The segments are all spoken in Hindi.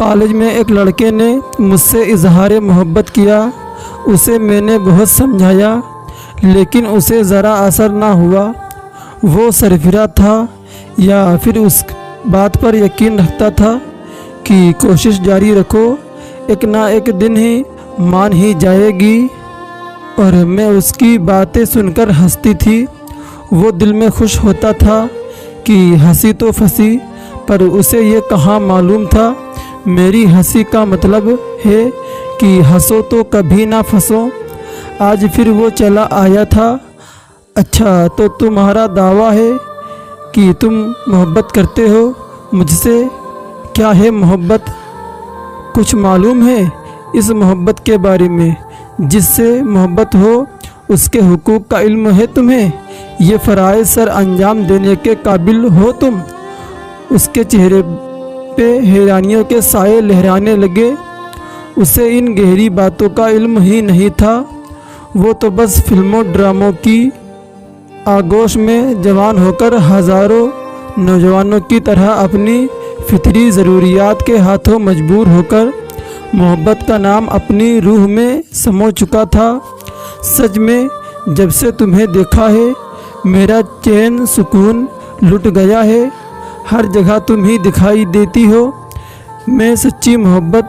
कॉलेज में एक लड़के ने मुझसे इजहार मोहब्बत किया। उसे मैंने बहुत समझाया लेकिन उसे ज़रा असर ना हुआ। वो सरफिरा था या फिर उस बात पर यकीन रखता था कि कोशिश जारी रखो, एक ना एक दिन ही मान ही जाएगी। और मैं उसकी बातें सुनकर हंसती थी। वो दिल में खुश होता था कि हंसी तो फंसी, पर उसे ये कहाँ मालूम था मेरी हंसी का मतलब है कि हंसो तो कभी ना फंसो। आज फिर वो चला आया था। अच्छा, तो तुम्हारा दावा है कि तुम मोहब्बत करते हो मुझसे। क्या है मोहब्बत? कुछ मालूम है इस मोहब्बत के बारे में? जिससे मोहब्बत हो उसके हुकूक का इल्म है तुम्हें? ये फ़राइज़ सर अंजाम देने के काबिल हो तुम? उसके चेहरे पे हैरानियों के साए लहराने लगे। उसे इन गहरी बातों का इल्म ही नहीं था। वो तो बस फिल्मों ड्रामों की आगोश में जवान होकर हज़ारों नौजवानों की तरह अपनी फितरी ज़रूरियात के हाथों मजबूर होकर मोहब्बत का नाम अपनी रूह में समो चुका था। सच में जब से तुम्हें देखा है मेरा चैन सुकून लुट गया है। हर जगह तुम ही दिखाई देती हो। मैं सच्ची मोहब्बत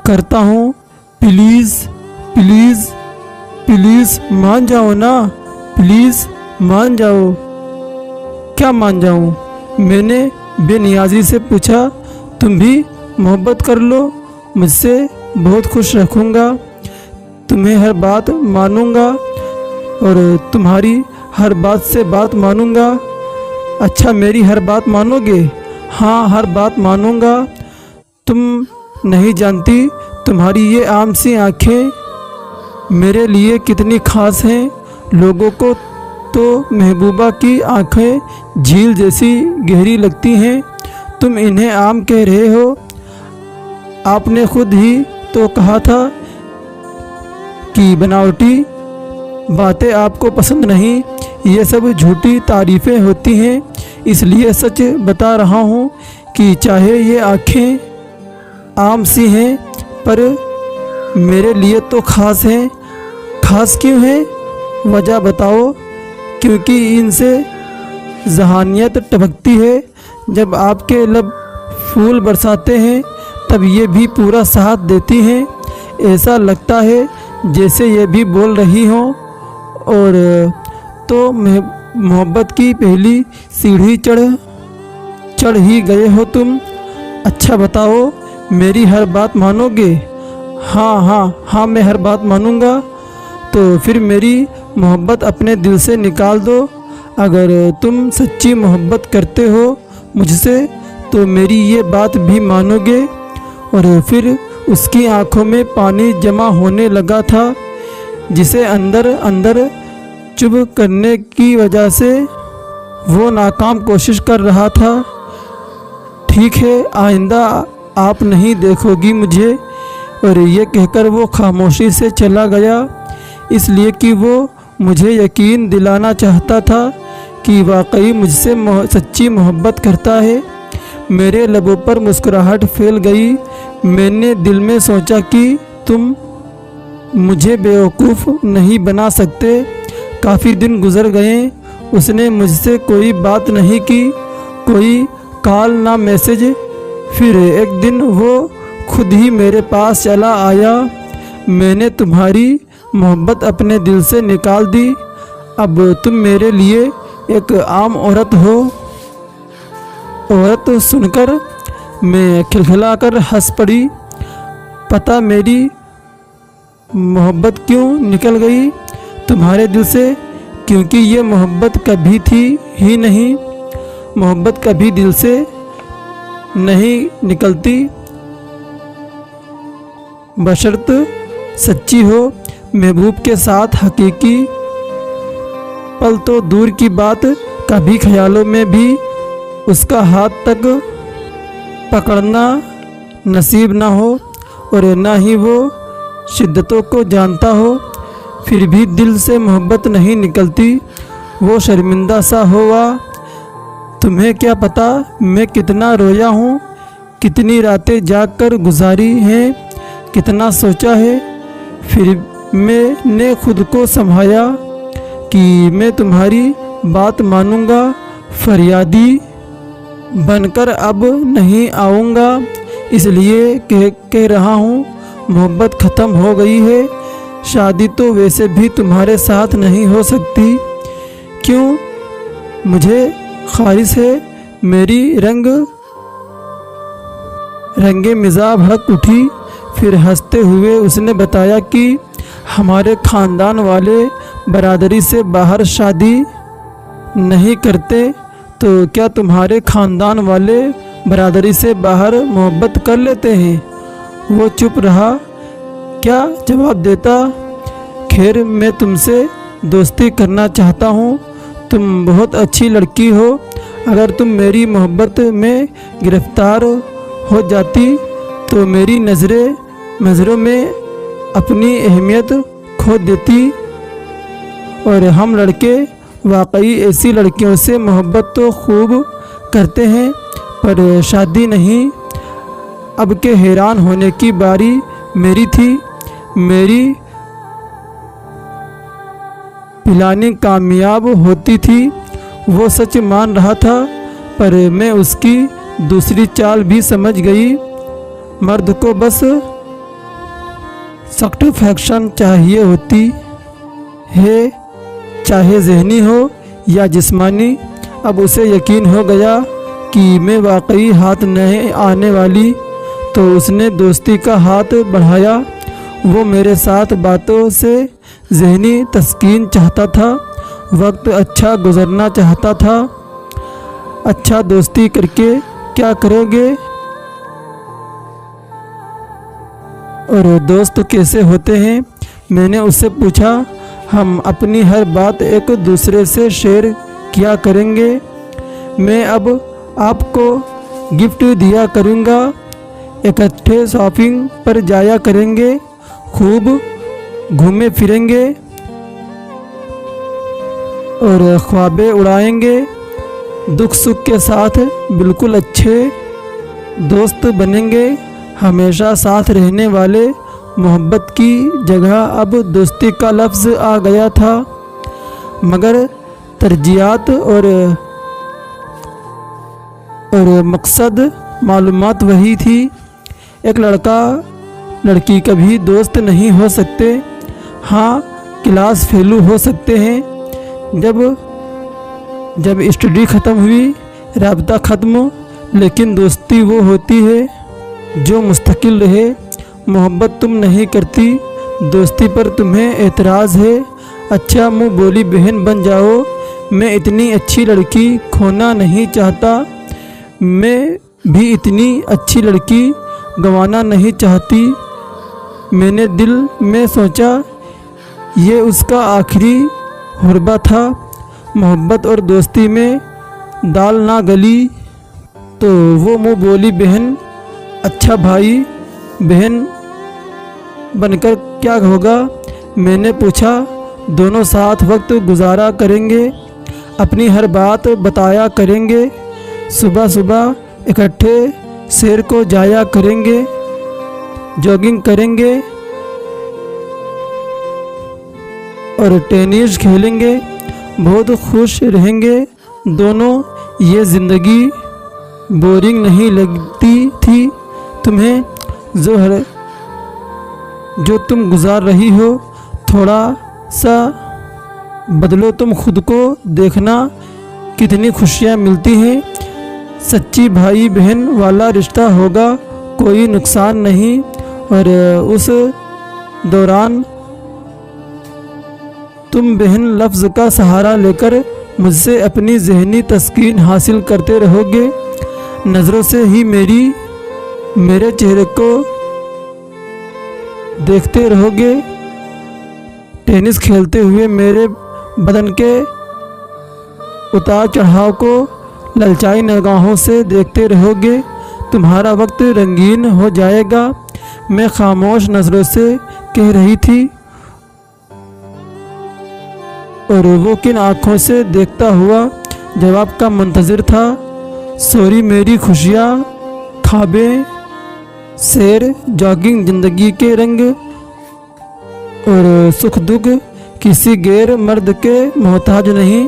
करता हूँ। प्लीज़ प्लीज़ प्लीज़ मान जाओ ना, प्लीज़ मान जाओ। क्या मान जाऊँ? मैंने बेनियाजी से पूछा। तुम भी मोहब्बत कर लो मुझसे, बहुत खुश रखूँगा। तुम्हें हर बात मानूँगा और तुम्हारी हर बात से बात मानूँगा। अच्छा, मेरी हर बात मानोगे? हाँ, हर बात मानूँगा। तुम नहीं जानती तुम्हारी ये आम सी आँखें मेरे लिए कितनी ख़ास हैं। लोगों को तो महबूबा की आँखें झील जैसी गहरी लगती हैं। तुम इन्हें आम कह रहे हो। आपने खुद ही तो कहा था कि बनावटी बातें आपको पसंद नहीं। ये सब झूठी तारीफ़ें होती हैं। इसलिए सच बता रहा हूँ कि चाहे ये आँखें आम सी हैं पर मेरे लिए तो ख़ास हैं। ख़ास क्यों हैं? वजह बताओ। क्योंकि इनसे जहानियत टपकती है। जब आपके लब फूल बरसाते हैं तब ये भी पूरा साथ देती हैं। ऐसा लगता है जैसे ये भी बोल रही हों। और तो मोहब्बत की पहली सीढ़ी चढ़ ही गए हो तुम। अच्छा बताओ, मेरी हर बात मानोगे? हाँ हाँ हाँ, मैं हर बात मानूँगा। तो फिर मेरी मोहब्बत अपने दिल से निकाल दो। अगर तुम सच्ची मोहब्बत करते हो मुझसे तो मेरी ये बात भी मानोगे। और फिर उसकी आंखों में पानी जमा होने लगा था जिसे अंदर अंदर चुप करने की वजह से वो नाकाम कोशिश कर रहा था। ठीक है, आइंदा आप नहीं देखोगी मुझे। और ये कहकर वो खामोशी से चला गया, इसलिए कि वो मुझे यकीन दिलाना चाहता था कि वाकई मुझसे सच्ची मोहब्बत करता है। मेरे लबों पर मुस्कुराहट फैल गई। मैंने दिल में सोचा कि तुम मुझे बेवकूफ़ नहीं बना सकते। काफ़ी दिन गुजर गए। उसने मुझसे कोई बात नहीं की, कोई कॉल ना मैसेज। फिर एक दिन वो खुद ही मेरे पास चला आया। मैंने तुम्हारी मोहब्बत अपने दिल से निकाल दी। अब तुम मेरे लिए एक आम औरत हो। औरत सुनकर मैं खिलखिलाकर हंस पड़ी। पता मेरी मोहब्बत क्यों निकल गई तुम्हारे दिल से? क्योंकि ये मोहब्बत कभी थी ही नहीं। मोहब्बत कभी दिल से नहीं निकलती, बशर्त सच्ची हो। महबूब के साथ हकीकी पल तो दूर की बात, कभी ख्यालों में भी उसका हाथ तक पकड़ना नसीब ना हो और ना ही वो शिद्दतों को जानता हो। फिर भी दिल से मोहब्बत नहीं निकलती। वो शर्मिंदा सा हुआ। तुम्हें क्या पता मैं कितना रोया हूँ, कितनी रातें जाग कर गुजारी हैं, कितना सोचा है, फिर मैंने खुद को संभाला कि मैं तुम्हारी बात मानूंगा। फरियादी बनकर अब नहीं आऊँगा, इसलिए कह रहा हूँ, मोहब्बत ख़त्म हो गई है। शादी तो वैसे भी तुम्हारे साथ नहीं हो सकती। क्यों? मुझे ख्वाहिश है। मेरी रंगे मिजाज भड़क उठी। फिर हंसते हुए उसने बताया कि हमारे ख़ानदान वाले बरादरी से बाहर शादी नहीं करते, तो क्या तुम्हारे ख़ानदान वाले बरादरी से बाहर मोहब्बत कर लेते हैं? वो चुप रहा। क्या जवाब देता? खैर, मैं तुमसे दोस्ती करना चाहता हूँ। तुम बहुत अच्छी लड़की हो। अगर तुम मेरी मोहब्बत में गिरफ्तार हो जाती तो मेरी नज़रों में अपनी अहमियत खो देती। और हम लड़के वाकई ऐसी लड़कियों से मोहब्बत तो खूब करते हैं, पर शादी नहीं। अब के हैरान होने की बारी मेरी थी। मेरी पिलानी कामयाब होती थी। वो सच मान रहा था, पर मैं उसकी दूसरी चाल भी समझ गई। मर्द को बस सैटिस्फैक्शन चाहिए होती है, चाहे ज़हनी हो या जिस्मानी। अब उसे यकीन हो गया कि मैं वाकई हाथ नहीं आने वाली, तो उसने दोस्ती का हाथ बढ़ाया। वो मेरे साथ बातों से ज़हनी तस्कीन चाहता था, वक्त अच्छा गुजरना चाहता था। अच्छा, दोस्ती करके क्या करोगे? और दोस्त कैसे होते हैं? मैंने उससे पूछा। हम अपनी हर बात एक दूसरे से शेयर किया करेंगे। मैं अब आपको गिफ्ट दिया करूँगा, इकट्ठे शॉपिंग पर जाया करेंगे, खूब घूमे फिरेंगे और ख्वाबें उड़ाएंगे। दुख सुख के साथ बिल्कुल अच्छे दोस्त बनेंगे, हमेशा साथ रहने वाले। मोहब्बत की जगह अब दोस्ती का लफ्ज़ आ गया था, मगर तरजीहात और मकसद मालूमात वही थी। एक लड़का लड़की कभी दोस्त नहीं हो सकते। हाँ, क्लास फेलू हो सकते हैं। जब स्टडी ख़त्म हुई, राबता ख़त्म, लेकिन दोस्ती वो होती है जो मुस्तकिल रहे। मोहब्बत तुम नहीं करती, दोस्ती पर तुम्हें एतराज़ है। अच्छा, मुँह बोली बहन बन जाओ। मैं इतनी अच्छी लड़की खोना नहीं चाहता। मैं भी इतनी अच्छी लड़की गंवाना नहीं चाहती। मैंने दिल में सोचा, ये उसका आखिरी हुर्बा था। मोहब्बत और दोस्ती में दाल ना गली तो वो मुँह बोली बहन। अच्छा भाई बहन बनकर क्या होगा? मैंने पूछा। दोनों साथ वक्त गुजारा करेंगे, अपनी हर बात बताया करेंगे, सुबह सुबह इकट्ठे सैर को जाया करेंगे, जॉगिंग करेंगे और टेनिस खेलेंगे, बहुत खुश रहेंगे दोनों। ये ज़िंदगी बोरिंग नहीं लगती थी तुम्हें? जो तुम गुजार रही हो, थोड़ा सा बदलो तुम खुद को, देखना कितनी खुशियाँ मिलती हैं। सच्ची भाई बहन वाला रिश्ता होगा, कोई नुकसान नहीं। और उस दौरान तुम बहन लफ्ज़ का सहारा लेकर मुझसे अपनी ज़हनी तस्कीन हासिल करते रहोगे। नज़रों से ही मेरे चेहरे को देखते रहोगे। टेनिस खेलते हुए मेरे बदन के उतार चढ़ाव को ललचाई निगाहों से देखते रहोगे। तुम्हारा वक्त रंगीन हो जाएगा। मैं खामोश नज़रों से कह रही थी, और वो किन आँखों से देखता हुआ जवाब का मुंतज़िर था। सॉरी, मेरी खुशियाँ ख्वाबें, शेर, जॉगिंग, ज़िंदगी के रंग और सुख दुख किसी गैर मर्द के मोहताज नहीं।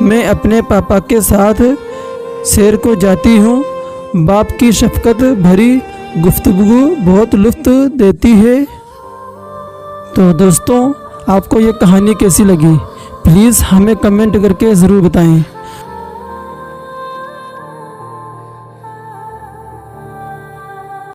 मैं अपने पापा के साथ शेर को जाती हूँ। बाप की शफकत भरी गुफ्तगू बहुत लुत्फ़ देती है। तो दोस्तों, आपको ये कहानी कैसी लगी प्लीज़ हमें कमेंट करके ज़रूर बताएं।